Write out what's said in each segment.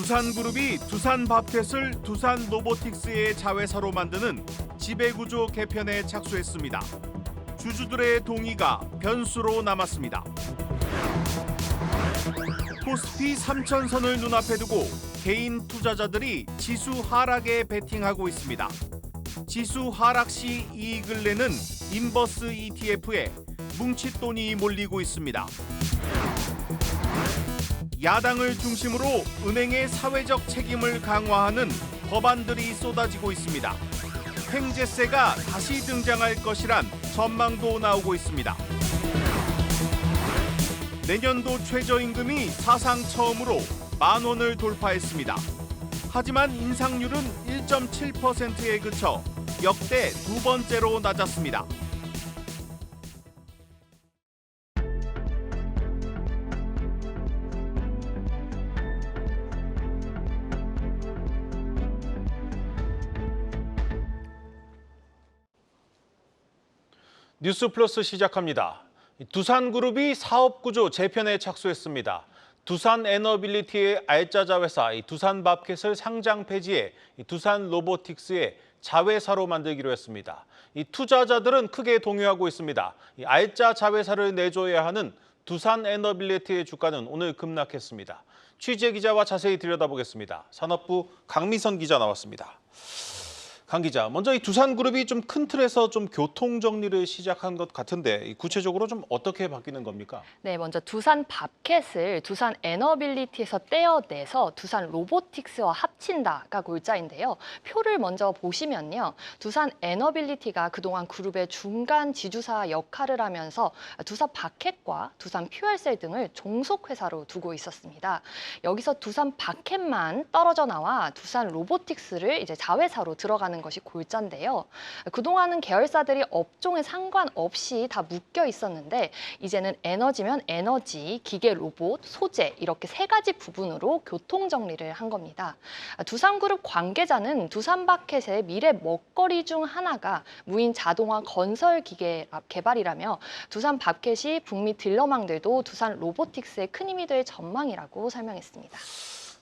두산그룹이 두산밥켓을 두산로보틱스의 자회사로 만드는 지배구조 개편에 착수했습니다. 주주들의 동의가 변수로 남았습니다. 코스피 3000선을 눈앞에 두고 개인 투자자들이 지수 하락에 베팅하고 있습니다. 지수 하락 시 이익을 내는 인버스 ETF에 뭉칫돈이 몰리고 있습니다. 야당을 중심으로 은행의 사회적 책임을 강화하는 법안들이 쏟아지고 있습니다. 횡재세가 다시 등장할 것이란 전망도 나오고 있습니다. 내년도 최저임금이 사상 처음으로 10,000원을 돌파했습니다. 하지만 인상률은 1.7%에 그쳐 역대 두 번째로 낮았습니다. 뉴스플러스 시작합니다. 두산그룹이 사업구조 재편에 착수했습니다. 두산에너빌리티의 알짜 자회사 두산밥켓을 상장 폐지해 두산로보틱스의 자회사로 만들기로 했습니다. 투자자들은 크게 동요하고 있습니다. 알짜 자회사를 내줘야 하는 두산에너빌리티의 주가는 오늘 급락했습니다. 취재 기자와 자세히 들여다보겠습니다. 산업부 강미선 기자 나왔습니다. 강 기자, 먼저 이 두산그룹이 좀 큰 틀에서 좀 교통 정리를 시작한 것 같은데 구체적으로 좀 어떻게 바뀌는 겁니까? 네, 먼저 두산밥켓을 두산에너빌리티에서 떼어내서 두산로보틱스와 합친다가 골자인데요. 표를 먼저 보시면요. 두산에너빌리티가 그동안 그룹의 중간 지주사 역할을 하면서 두산밥켓과 두산퓨얼셀 등을 종속회사로 두고 있었습니다. 여기서 두산밥켓만 떨어져 나와 두산로보틱스를 이제 자회사로 들어가는 것이 골자인데요. 그동안은 계열사들이 업종에 상관없이 다 묶여 있었는데 이제는 에너지면 에너지, 기계 로봇, 소재 이렇게 세 가지 부분으로 교통 정리를 한 겁니다. 두산그룹 관계자는 두산밥켓의 미래 먹거리 중 하나가 무인 자동화 건설 기계 개발이라며 두산밥켓이 북미 딜러망들도 두산로보틱스의 큰 힘이 될 전망이라고 설명했습니다.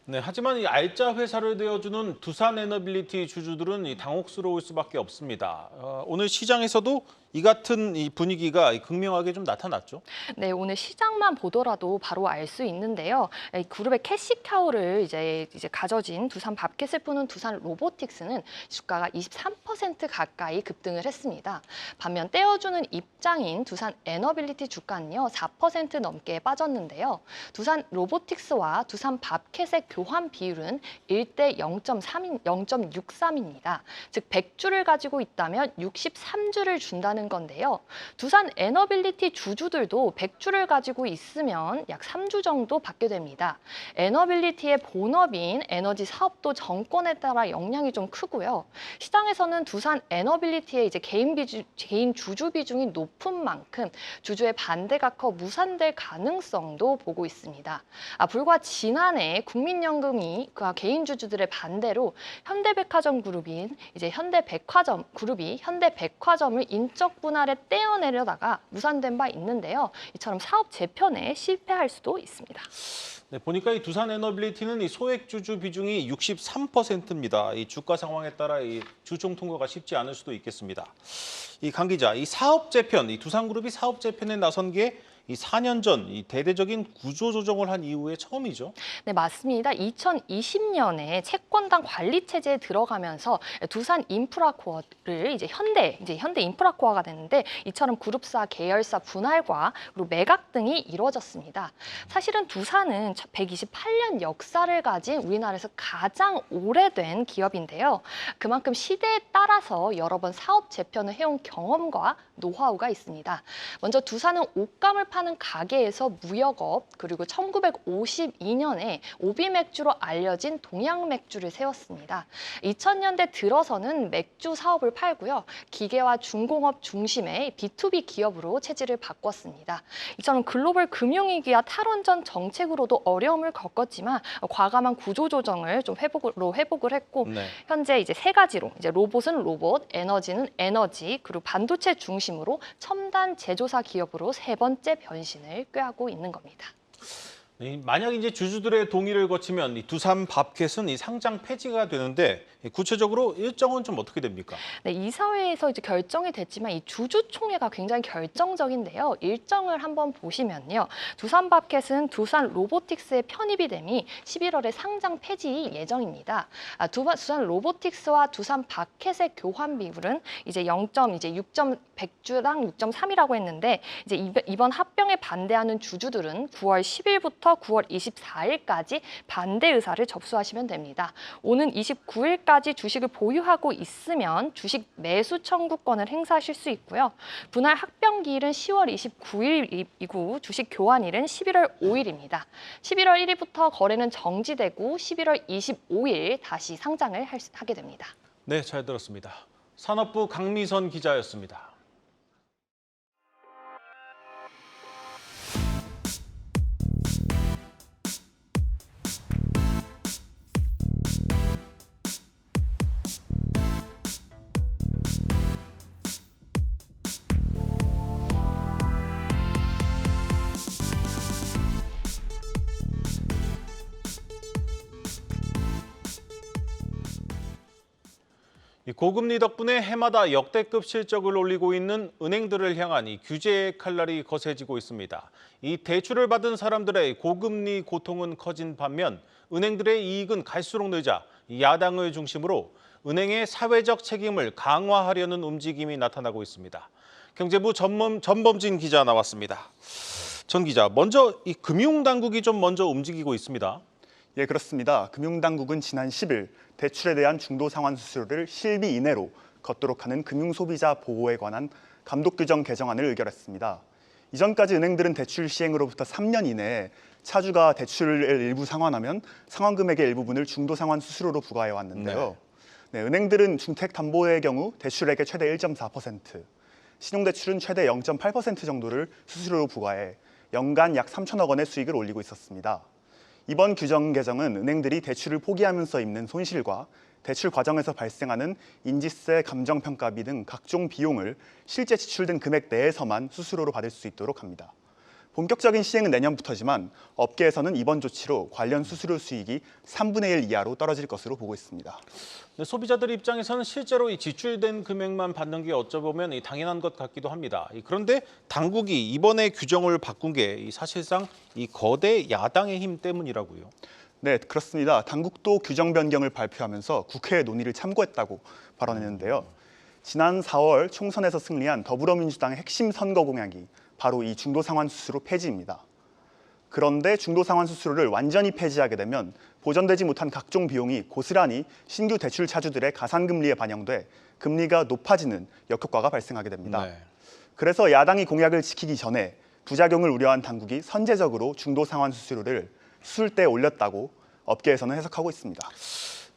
네, 하지만 이 알짜 회사를 되어주는 두산에너빌리티 주주들은 당혹스러울 수밖에 없습니다. 오늘 시장에서도 이 같은 이 분위기가 극명하게 좀 나타났죠? 네, 오늘 시장만 보더라도 바로 알 수 있는데요. 그룹의 캐시카우를 이제 가져진 두산밥켓을 푸는 두산로보틱스는 주가가 23% 가까이 급등을 했습니다. 반면 떼어주는 입장인 두산에너빌리티 주가는요, 4% 넘게 빠졌는데요. 두산로보틱스와 두산밥켓의 교환 비율은 1대 0.63입니다. 즉 100주를 가지고 있다면 63주를 준다는 건데요. 두산에너빌리티 주주들도 100주를 가지고 있으면 약 3주 정도 받게 됩니다. 에너빌리티의 본업인 에너지 사업도 정권에 따라 영향이 좀 크고요. 시장에서는 두산에너빌리티의 이제 개인 주주 비중이 높은 만큼 주주의 반대가 커 무산될 가능성도 보고 있습니다. 불과 지난해 국민연금이 개인 주주들의 반대로 현대백화점 그룹인 이제 현대백화점 그룹이 현대백화점을 인적 분할에 떼어내려다가 무산된 바 있는데요. 이처럼 사업 재편에 실패할 수도 있습니다. 네, 보니까 이 두산에너빌리티는 이 소액 주주 비중이 63%입니다. 이 주가 상황에 따라 이 주총 통과가 쉽지 않을 수도 있겠습니다. 이 강 기자, 이 사업 재편, 이 두산그룹이 사업 재편에 나선 게 이 4년 전 이 대대적인 구조 조정을 한 이후에 처음이죠. 네, 맞습니다. 2020년에 채권당 관리 체제에 들어가면서 두산 인프라코어를 이제 현대 인프라코어가 됐는데 이처럼 그룹사, 계열사 분할과 그리고 매각 등이 이루어졌습니다. 사실은 두산은 128년 역사를 가진 우리나라에서 가장 오래된 기업인데요. 그만큼 시대에 따라서 여러 번 사업 재편을 해온 경험과 노하우가 있습니다. 먼저 두산은 옷감을 파는 가게에서 무역업, 그리고 1952년에 오비 맥주로 알려진 동양 맥주를 세웠습니다. 2000년대 들어서는 맥주 사업을 팔고요. 기계와 중공업 중심의 B2B 기업으로 체질을 바꿨습니다. 이처럼 글로벌 금융위기와 탈원전 정책으로도 어려움을 겪었지만 과감한 구조조정을 좀 회복을 했고 네. 현재 이제 세 가지로 이제 로봇은 로봇, 에너지는 에너지, 그리고 반도체 중심으로 첨단 제조사 기업으로 세 번째 변신을 꾀하고 있는 겁니다. 만약 이제 주주들의 동의를 거치면 이 두산밥켓은 이 상장 폐지가 되는데 구체적으로 일정은 좀 어떻게 됩니까? 네, 이사회에서 이제 결정이 됐지만 이 주주총회가 굉장히 결정적인데요. 일정을 한번 보시면요. 두산밥켓은 두산 로보틱스의 편입이 됨이 11월에 상장 폐지 예정입니다. 두산 로보틱스와 두산밥켓의 교환 비율은 이제 100주당 6.3이라고 했는데 이제 이번 합병에 반대하는 주주들은 9월 10일부터 9월 24일까지 반대 의사를 접수하시면 됩니다. 오는 29일까지 주식을 보유하고 있으면 주식 매수 청구권을 행사하실 수 있고요. 분할 합병 기일은 10월 29일이고 주식 교환일은 11월 5일입니다. 11월 1일부터 거래는 정지되고 11월 25일 다시 상장을 하게 됩니다. 네, 잘 들었습니다. 산업부 강미선 기자였습니다. 이 고금리 덕분에 해마다 역대급 실적을 올리고 있는 은행들을 향한 이 규제의 칼날이 거세지고 있습니다. 이 대출을 받은 사람들의 고금리 고통은 커진 반면 은행들의 이익은 갈수록 늘자 이 야당을 중심으로 은행의 사회적 책임을 강화하려는 움직임이 나타나고 있습니다. 경제부 전범진 기자 나왔습니다. 전 기자, 먼저 이 금융당국이 좀 먼저 움직이고 있습니다. 예, 그렇습니다. 금융당국은 지난 10일 대출에 대한 중도 상환 수수료를 실비 이내로 걷도록 하는 금융소비자 보호에 관한 감독규정 개정안을 의결했습니다. 이전까지 은행들은 대출 시행으로부터 3년 이내에 차주가 대출을 일부 상환하면 상환금액의 일부분을 중도 상환 수수료로 부과해 왔는데요. 네, 은행들은 중택담보의 경우 대출액의 최대 1.4%, 신용대출은 최대 0.8% 정도를 수수료로 부과해 연간 약 3천억 원의 수익을 올리고 있었습니다. 이번 규정 개정은 은행들이 대출을 포기하면서 입는 손실과 대출 과정에서 발생하는 인지세, 감정평가비 등 각종 비용을 실제 지출된 금액 내에서만 수수료로 받을 수 있도록 합니다. 본격적인 시행은 내년부터지만 업계에서는 이번 조치로 관련 수수료 수익이 3분의 1 이하로 떨어질 것으로 보고 있습니다. 네, 소비자들 입장에서는 실제로 이 지출된 금액만 받는 게 어쩌보면 이 당연한 것 같기도 합니다. 그런데 당국이 이번에 규정을 바꾼 게 사실상 이 거대 야당의 힘 때문이라고요. 네, 그렇습니다. 당국도 규정 변경을 발표하면서 국회의 논의를 참고했다고 발언했는데요. 지난 4월 총선에서 승리한 더불어민주당의 핵심 선거 공약이 바로 이 중도상환 수수료 폐지입니다. 그런데 중도상환 수수료를 완전히 폐지하게 되면 보전되지 못한 각종 비용이 고스란히 신규 대출 차주들의 가산금리에 반영돼 금리가 높아지는 역효과가 발생하게 됩니다. 네. 그래서 야당이 공약을 지키기 전에 부작용을 우려한 당국이 선제적으로 중도상환 수수료를 수술 때 올렸다고 업계에서는 해석하고 있습니다.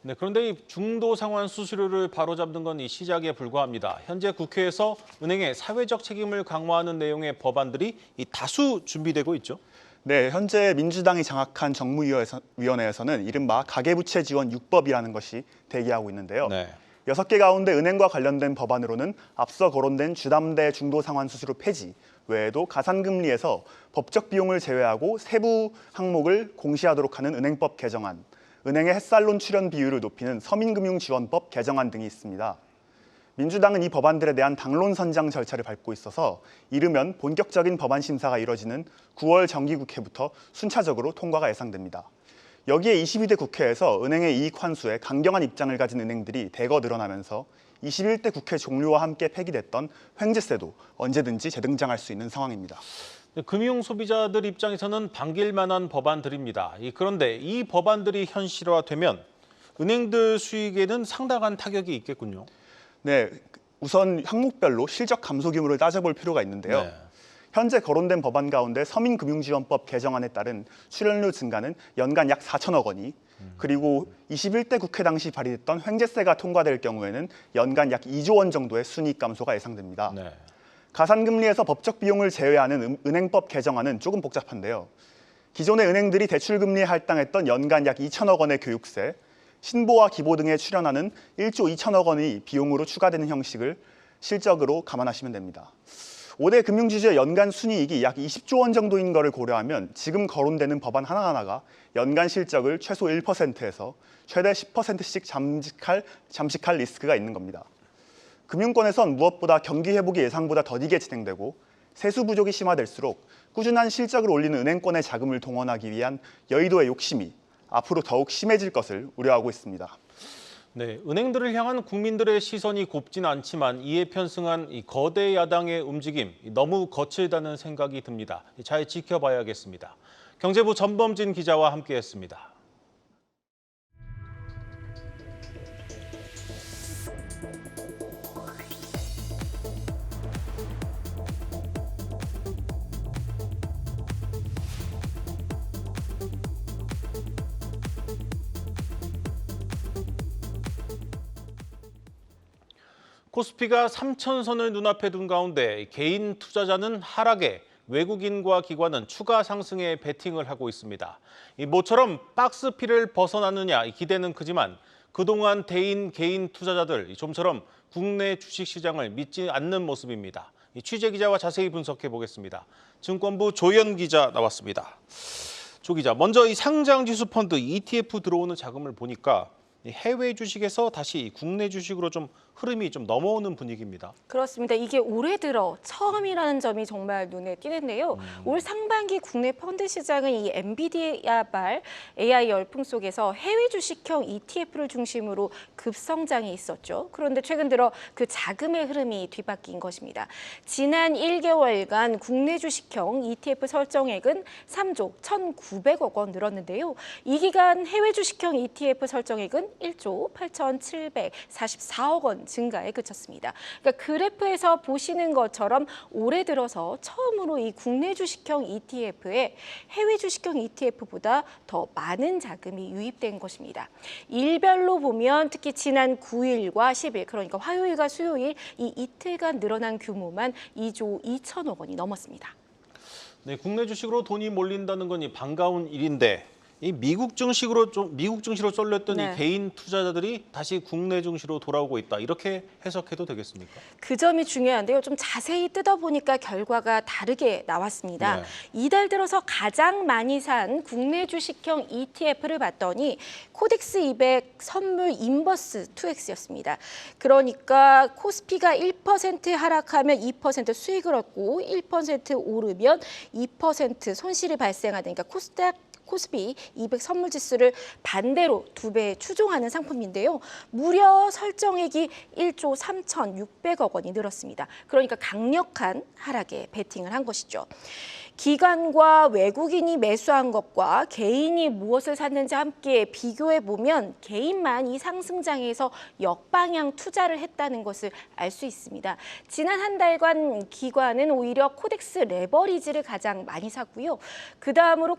네, 그런데 이 중도 상환 수수료를 바로잡는 건 이 시작에 불과합니다. 현재 국회에서 은행의 사회적 책임을 강화하는 내용의 법안들이 이 다수 준비되고 있죠. 네, 현재 민주당이 장악한 정무위원회에서는 이른바 가계부채 지원 6법이라는 것이 대기하고 있는데요. 네. 6개 가운데 은행과 관련된 법안으로는 앞서 거론된 주담대 중도 상환 수수료 폐지 외에도 가산금리에서 법적 비용을 제외하고 세부 항목을 공시하도록 하는 은행법 개정안, 은행의 햇살론 출연 비율을 높이는 서민금융지원법 개정안 등이 있습니다. 민주당은 이 법안들에 대한 당론 선정 절차를 밟고 있어서 이르면 본격적인 법안 심사가 이뤄지는 9월 정기국회부터 순차적으로 통과가 예상됩니다. 여기에 22대 국회에서 은행의 이익 환수에 강경한 입장을 가진 은행들이 대거 늘어나면서 21대 국회 종료와 함께 폐기됐던 횡재세도 언제든지 재등장할 수 있는 상황입니다. 금융 소비자들 입장에서는 반길 만한 법안들입니다. 그런데 이 법안들이 현실화되면 은행들 수익에는 상당한 타격이 있겠군요. 네, 우선 항목별로 실적 감소 규모를 따져볼 필요가 있는데요. 네. 현재 거론된 법안 가운데 서민금융지원법 개정안에 따른 출연료 증가는 연간 약 4천억 원이, 그리고 21대 국회 당시 발의됐던 횡재세가 통과될 경우에는 연간 약 2조 원 정도의 순이익 감소가 예상됩니다. 네. 가산금리에서 법적 비용을 제외하는 은행법 개정안은 조금 복잡한데요. 기존의 은행들이 대출금리에 할당했던 연간 약 2천억 원의 교육세, 신보와 기보 등에 출연하는 1조 2천억 원의 비용으로 추가되는 형식을 실적으로 감안하시면 됩니다. 5대 금융지주의 연간 순이익이 약 20조 원 정도인 것을 고려하면 지금 거론되는 법안 하나하나가 연간 실적을 최소 1%에서 최대 10%씩 잠식할 리스크가 있는 겁니다. 금융권에선 무엇보다 경기 회복이 예상보다 더디게 진행되고 세수 부족이 심화될수록 꾸준한 실적을 올리는 은행권의 자금을 동원하기 위한 여의도의 욕심이 앞으로 더욱 심해질 것을 우려하고 있습니다. 네, 은행들을 향한 국민들의 시선이 곱진 않지만 이에 편승한 이 거대 야당의 움직임 너무 거칠다는 생각이 듭니다. 잘 지켜봐야겠습니다. 경제부 전범진 기자와 함께했습니다. 코스피가 3,000선을 눈앞에 둔 가운데 개인 투자자는 하락에 외국인과 기관은 추가 상승에 베팅을 하고 있습니다. 모처럼 박스피를 벗어나느냐 기대는 크지만 그동안 개인 투자자들 좀처럼 국내 주식시장을 믿지 않는 모습입니다. 취재 기자와 자세히 분석해 보겠습니다. 증권부 조현 기자 나왔습니다. 조 기자, 먼저 이 상장지수 펀드 ETF 들어오는 자금을 보니까 해외 주식에서 다시 국내 주식으로 좀 흐름이 좀 넘어오는 분위기입니다. 그렇습니다. 이게 올해 들어 처음이라는 점이 정말 눈에 띄는데요. 올 상반기 국내 펀드 시장은 이 엔비디아발 AI 열풍 속에서 해외 주식형 ETF를 중심으로 급성장이 있었죠. 그런데 최근 들어 그 자금의 흐름이 뒤바뀐 것입니다. 지난 1개월간 국내 주식형 ETF 설정액은 3조 1,900억 원 늘었는데요. 이 기간 해외 주식형 ETF 설정액은 1조 8,744억 원 증가에 그쳤습니다. 그러니까 그래프에서 보시는 것처럼 올해 들어서 처음으로 이 국내 주식형 ETF에 해외 주식형 ETF보다 더 많은 자금이 유입된 것입니다. 일별로 보면 특히 지난 9일과 10일, 그러니까 화요일과 수요일 이 이틀간 늘어난 규모만 2조 2천억 원이 넘었습니다. 네, 국내 주식으로 돈이 몰린다는 건 반가운 일인데 이 미국 증시로 쏠렸던 네. 이 개인 투자자들이 다시 국내 증시로 돌아오고 있다. 이렇게 해석해도 되겠습니까? 그 점이 중요한데요. 좀 자세히 뜯어보니까 결과가 다르게 나왔습니다. 네. 이달 들어서 가장 많이 산 국내 주식형 ETF를 봤더니 코덱스 200 선물 인버스 2X였습니다. 그러니까 코스피가 1% 하락하면 2% 수익을 얻고 1% 오르면 2% 손실이 발생하니까 코스피 200 선물 지수를 반대로 2배 추종하는 상품인데요. 무려 설정액이 1조 3,600억 원이 늘었습니다. 그러니까 강력한 하락에 베팅을 한 것이죠. 기관과 외국인이 매수한 것과 개인이 무엇을 샀는지 함께 비교해 보면 개인만 이 상승장에서 역방향 투자를 했다는 것을 알 수 있습니다. 지난 한 달간 기관은 오히려 코덱스 레버리지를 가장 많이 샀고요. 그 다음으로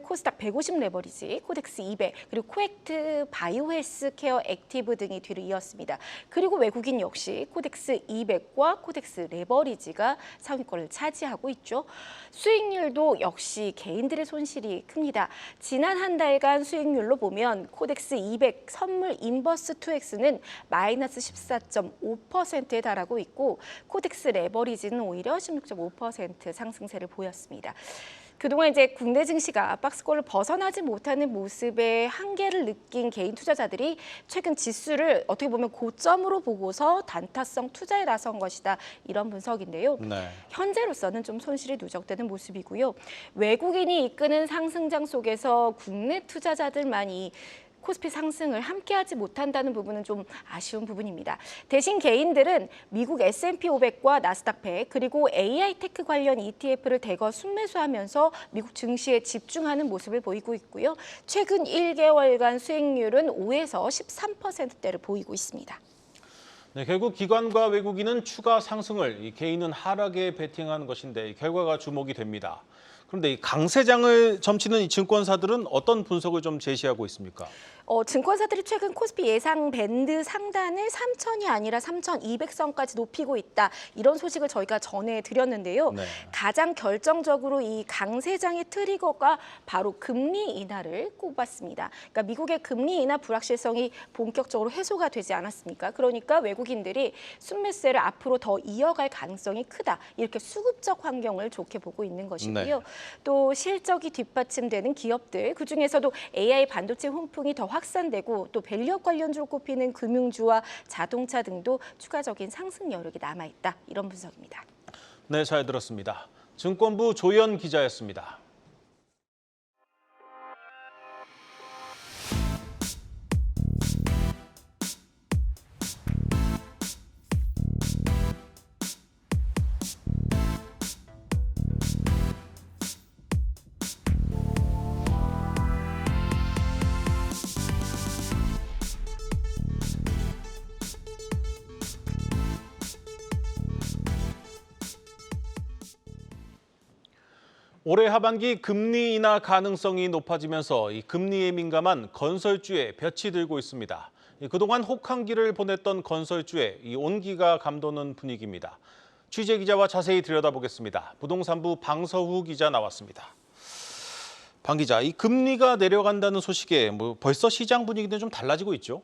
코스닥 150 레버리지, 코덱스 200, 그리고 코액트 바이오헬스 케어 액티브 등이 뒤를 이었습니다. 그리고 외국인 역시 코덱스 200과 코덱스 레버리지가 상위권을 차지하고 있죠. 수익률도 역시 개인들의 손실이 큽니다. 지난 한 달간 수익률로 보면 코덱스 200 선물 인버스 2X는 마이너스 14.5%에 달하고 있고 코덱스 레버리지는 오히려 16.5% 상승세를 보였습니다. 그동안 이제 국내 증시가 박스권을 벗어나지 못하는 모습에 한계를 느낀 개인 투자자들이 최근 지수를 어떻게 보면 고점으로 보고서 단타성 투자에 나선 것이다. 이런 분석인데요. 네. 현재로서는 좀 손실이 누적되는 모습이고요. 외국인이 이끄는 상승장 속에서 국내 투자자들만이 코스피 상승을 함께하지 못한다는 부분은 좀 아쉬운 부분입니다. 대신 개인들은 미국 S&P 500과 나스닥 100 그리고 AI 테크 관련 ETF를 대거 순매수하면서 미국 증시에 집중하는 모습을 보이고 있고요. 최근 1개월간 수익률은 5에서 13%대를 보이고 있습니다. 네, 결국 기관과 외국인은 추가 상승을, 개인은 하락에 베팅하는 것인데 결과가 주목이 됩니다. 그런데 이 강세장을 점치는 이 증권사들은 어떤 분석을 좀 제시하고 있습니까? 증권사들이 최근 코스피 예상 밴드 상단을 3,000이 아니라 3,200선까지 높이고 있다. 이런 소식을 저희가 전해드렸는데요. 네. 가장 결정적으로 이 강세장의 트리거가 바로 금리 인하를 꼽았습니다. 그러니까 미국의 금리 인하 불확실성이 본격적으로 해소가 되지 않았습니까? 그러니까 외국인들이 순매수를 앞으로 더 이어갈 가능성이 크다. 이렇게 수급적 환경을 좋게 보고 있는 것이고요. 네. 또 실적이 뒷받침되는 기업들, 그중에서도 AI 반도체 훈풍이 더 확산되고 또 밸류업 관련주로 꼽히는 금융주와 자동차 등도 추가적인 상승 여력이 남아있다. 이런 분석입니다. 네, 잘 들었습니다. 증권부 조연 기자였습니다. 올해 하반기 금리 인하 가능성이 높아지면서 이 금리에 민감한 건설주에 볕이 들고 있습니다. 그동안 혹한기를 보냈던 건설주에 이 온기가 감도는 분위기입니다. 취재 기자와 자세히 들여다보겠습니다. 부동산부 방서후 기자 나왔습니다. 방 기자, 이 금리가 내려간다는 소식에 벌써 시장 분위기는 좀 달라지고 있죠?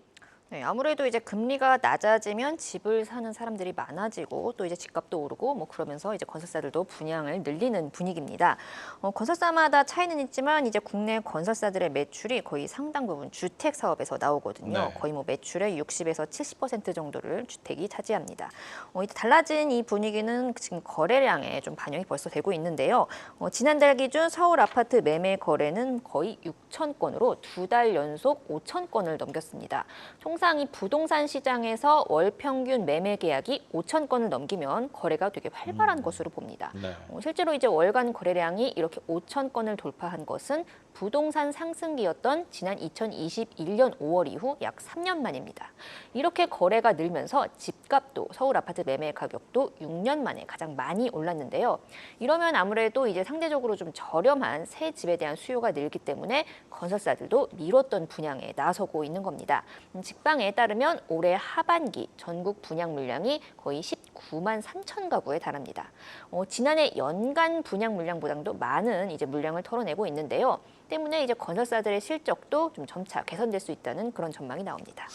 네, 아무래도 이제 금리가 낮아지면 집을 사는 사람들이 많아지고 또 이제 집값도 오르고 그러면서 이제 건설사들도 분양을 늘리는 분위기입니다. 건설사마다 차이는 있지만 이제 국내 건설사들의 매출이 거의 상당 부분 주택 사업에서 나오거든요. 네. 거의 매출의 60에서 70% 정도를 주택이 차지합니다. 이때 달라진 이 분위기는 지금 거래량에 좀 반영이 벌써 되고 있는데요. 지난달 기준 서울 아파트 매매 거래는 거의 6천 건으로 2달 연속 5천 건을 넘겼습니다. 통상 이 부동산 시장에서 월 평균 매매 계약이 5천 건을 넘기면 거래가 되게 활발한 것으로 봅니다. 네. 실제로 이제 월간 거래량이 이렇게 5천 건을 돌파한 것은 부동산 상승기였던 지난 2021년 5월 이후 약 3년 만입니다. 이렇게 거래가 늘면서 집값도 서울 아파트 매매 가격도 6년 만에 가장 많이 올랐는데요. 이러면 아무래도 이제 상대적으로 좀 저렴한 새 집에 대한 수요가 늘기 때문에 건설사들도 미뤘던 분양에 나서고 있는 겁니다. 직방에 따르면 올해 하반기 전국 분양 물량이 거의 19만 3천 가구에 달합니다. 지난해 연간 분양 물량보다도 많은 이제 물량을 털어내고 있는데요. 때문에 이제 건설사들의 실적도 좀 점차 개선될 수 있다는 그런 전망이 나옵니다.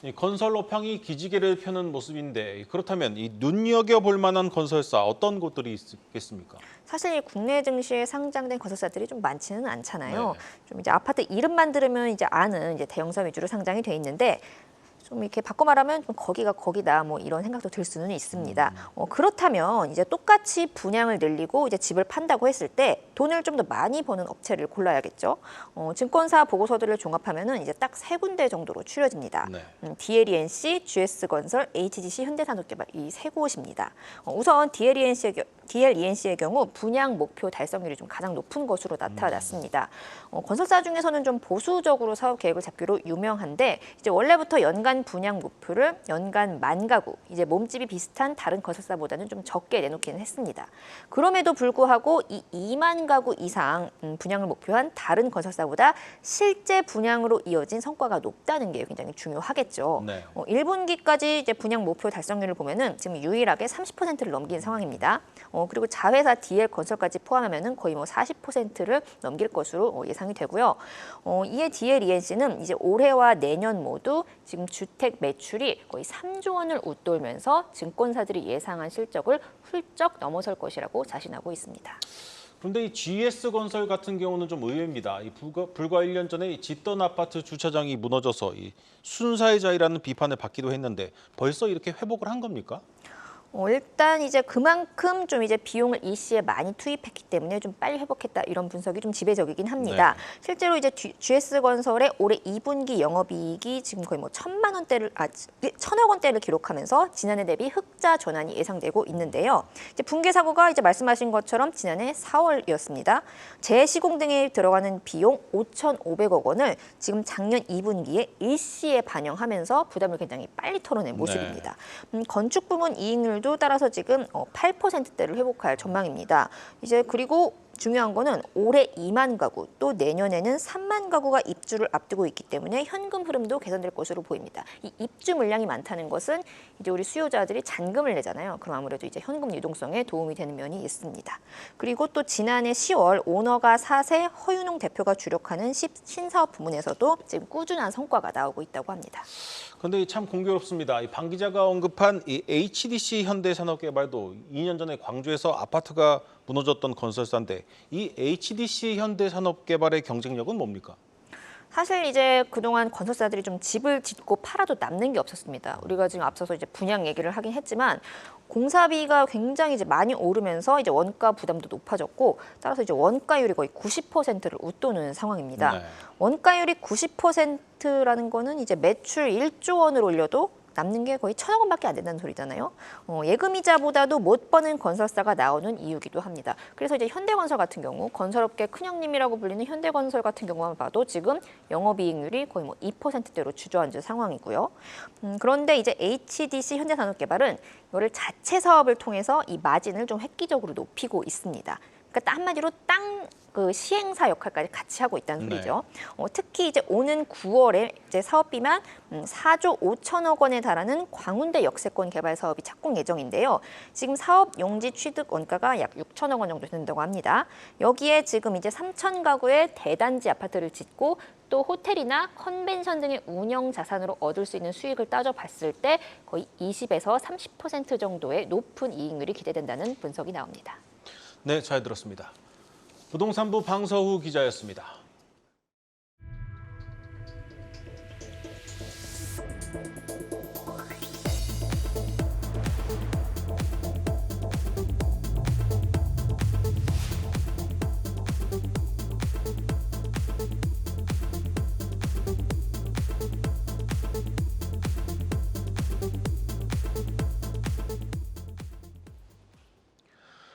이 건설 업황이 기지개를 펴는 모습인데 그렇다면 이 눈여겨볼 만한 건설사 어떤 곳들이 있겠습니까? 사실 국내 증시에 상장된 건설사들이 좀 많지는 않잖아요. 네. 좀 이제 아파트 이름만 들으면 이제 아는 이제 대형사 위주로 상장이 돼 있는데 좀 이렇게 바꿔 말하면 좀 거기가 거기다 이런 생각도 들 수는 있습니다. 그렇다면 이제 똑같이 분양을 늘리고 이제 집을 판다고 했을 때 돈을 좀 더 많이 버는 업체를 골라야겠죠. 증권사 보고서들을 종합하면은 이제 딱 3군데 정도로 추려집니다. 네. DLENC, GS건설, HGC, 현대산업개발 이 3곳입니다. 우선 DLENC의 경우 분양 목표 달성률이 좀 가장 높은 것으로 나타났습니다. 건설사 중에서는 좀 보수적으로 사업 계획을 잡기로 유명한데 이제 원래부터 연간 분양 목표를 연간 10,000 가구, 이제 몸집이 비슷한 다른 건설사보다는 좀 적게 내놓기는 했습니다. 그럼에도 불구하고 이 2만 가구 이상 분양을 목표한 다른 건설사보다 실제 분양으로 이어진 성과가 높다는 게 굉장히 중요하겠죠. 네. 1분기까지 이제 분양 목표 달성률을 보면은 지금 유일하게 30%를 넘긴 상황입니다. 그리고 자회사 DL건설까지 포함하면은 거의 40%를 넘길 것으로 예상이 되고요. 이에 DLENC는 이제 올해와 내년 모두 지금 주택 매출이 거의 3조 원을 웃돌면서 증권사들이 예상한 실적을 훌쩍 넘어설 것이라고 자신하고 있습니다. 그런데 이 GS건설 같은 경우는 좀 의외입니다. 불과 1년 전에 이 짓던 아파트 주차장이 무너져서 이 순사이자이라는 비판을 받기도 했는데 벌써 이렇게 회복을 한 겁니까? 일단 이제 그만큼 좀 이제 비용을 이 시에 많이 투입했기 때문에 좀 빨리 회복했다 이런 분석이 좀 지배적이긴 합니다. 네. 실제로 이제 GS건설의 올해 2분기 영업이익이 지금 거의 1,000억 원대를 기록하면서 지난해 대비 흑자 전환이 예상되고 있는데요. 이제 붕괴 사고가 이제 말씀하신 것처럼 지난해 4월이었습니다. 재시공 등에 들어가는 비용 5,500억 원을 지금 작년 2분기에 일시에 반영하면서 부담을 굉장히 빨리 털어낸 모습입니다. 건축 부문 이익률도 따라서 지금 8%대를 회복할 전망입니다. 이제 그리고 중요한 거는 올해 2만 가구, 또 내년에는 3만 가구가 입주를 앞두고 있기 때문에 현금 흐름도 개선될 것으로 보입니다. 이 입주 물량이 많다는 것은 이제 우리 수요자들이 잔금을 내잖아요. 그럼 아무래도 이제 현금 유동성에 도움이 되는 면이 있습니다. 그리고 또 지난해 10월 오너가 4세 허윤웅 대표가 주력하는 신사업 부문에서도 지금 꾸준한 성과가 나오고 있다고 합니다. 그런데 참 공교롭습니다. 방 기자가 언급한 이 HDC 현대산업개발도 2년 전에 광주에서 아파트가 무너졌던 건설사인데 이 HDC 현대산업개발의 경쟁력은 뭡니까? 사실 이제 그동안 건설사들이 좀 집을 짓고 팔아도 남는 게 없었습니다. 우리가 지금 앞서서 이제 분양 얘기를 하긴 했지만 공사비가 굉장히 이제 많이 오르면서 이제 원가 부담도 높아졌고 따라서 이제 원가율이 거의 90%를 웃도는 상황입니다. 네. 원가율이 90%라는 거는 이제 매출 1조 원을 올려도 남는 게 거의 1,000억 원밖에 안 된다는 소리잖아요. 예금이자보다도 못 버는 건설사가 나오는 이유기도 합니다. 그래서 이제 현대건설 같은 경우 건설업계 큰형님이라고 불리는 현대건설 같은 경우만 봐도 지금 영업이익률이 거의 뭐 2%대로 주저앉은 상황이고요. 그런데 이제 HDC 현대산업개발은 이거를 자체 사업을 통해서 이 마진을 좀 획기적으로 높이고 있습니다. 그러니까 한마디로 그 시행사 역할까지 같이 하고 있다는 소리죠. 특히 이제 오는 9월에 이제 사업비만 4조 5천억 원에 달하는 광운대 역세권 개발 사업이 착공 예정인데요. 지금 사업 용지 취득 원가가 약 6천억 원 정도 된다고 합니다. 여기에 지금 이제 3천 가구의 대단지 아파트를 짓고 또 호텔이나 컨벤션 등의 운영 자산으로 얻을 수 있는 수익을 따져봤을 때 거의 20에서 30% 정도의 높은 이익률이 기대된다는 분석이 나옵니다. 네, 잘 들었습니다. 부동산부 방서후 기자였습니다.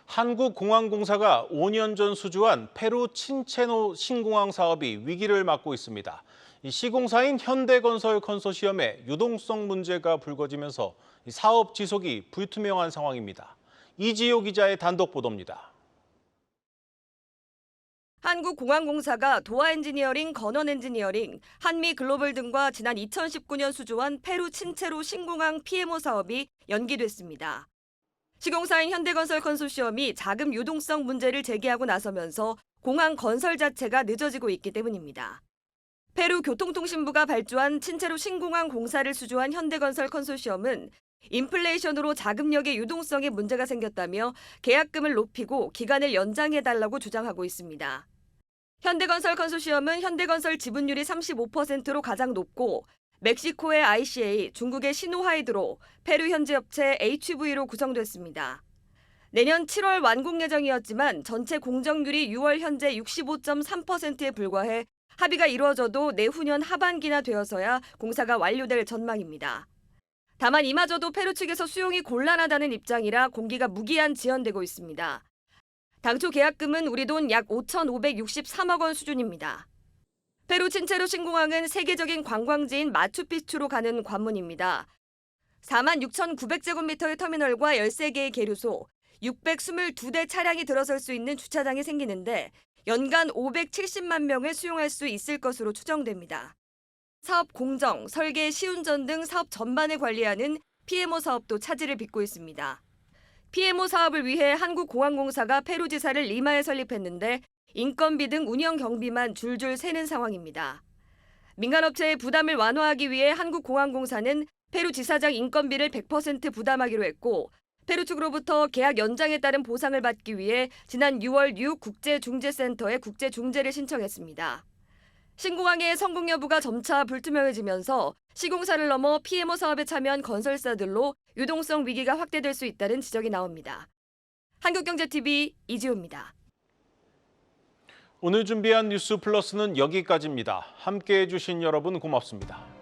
한국공항공사가 5년 전 수주한 페루 친체노 신공항 사업이 위기를 맞고 있습니다. 이 시공사인 현대건설 컨소시엄의 유동성 문제가 불거지면서 사업 지속이 불투명한 상황입니다. 이지호 기자의 단독 보도입니다. 한국공항공사가 도하엔지니어링, 건원엔지니어링, 한미글로벌 등과 지난 2019년 수주한 페루 친체로 신공항 PMO 사업이 연기됐습니다. 시공사인 현대건설 컨소시엄이 자금 유동성 문제를 제기하고 나서면서 공항 건설 자체가 늦어지고 있기 때문입니다. 페루 교통통신부가 발주한 친체로 신공항 공사를 수주한 현대건설 컨소시엄은 인플레이션으로 자금력의 유동성에 문제가 생겼다며 계약금을 높이고 기간을 연장해달라고 주장하고 있습니다. 현대건설 컨소시엄은 현대건설 지분율이 35%로 가장 높고 멕시코의 ICA, 중국의 시노하이드로, 페루 현지 업체 HV로 구성됐습니다. 내년 7월 완공 예정이었지만 전체 공정률이 6월 현재 65.3%에 불과해 합의가 이루어져도 내후년 하반기나 되어서야 공사가 완료될 전망입니다. 다만 이마저도 페루 측에서 수용이 곤란하다는 입장이라 공기가 무기한 지연되고 있습니다. 당초 계약금은 우리 돈 약 5,563억 원 수준입니다. 페루 친체로 신공항은 세계적인 관광지인 마추픽추로 가는 관문입니다. 46,900제곱미터의 터미널과 13개의 계류소, 622대 차량이 들어설 수 있는 주차장이 생기는데 연간 570만 명을 수용할 수 있을 것으로 추정됩니다. 사업 공정, 설계, 시운전 등 사업 전반을 관리하는 PMO 사업도 차질을 빚고 있습니다. PMO 사업을 위해 한국공항공사가 페루지사를 리마에 설립했는데 인건비 등 운영 경비만 줄줄 새는 상황입니다. 민간업체의 부담을 완화하기 위해 한국공항공사는 페루 지사장 인건비를 100% 부담하기로 했고 페루 측으로부터 계약 연장에 따른 보상을 받기 위해 지난 6월 뉴 국제중재센터에 국제중재를 신청했습니다. 신공항의 성공 여부가 점차 불투명해지면서 시공사를 넘어 PMO 사업에 참여한 건설사들로 유동성 위기가 확대될 수 있다는 지적이 나옵니다. 한국경제TV 이지호입니다. 오늘 준비한 뉴스 플러스는 여기까지입니다. 함께해 주신 여러분 고맙습니다.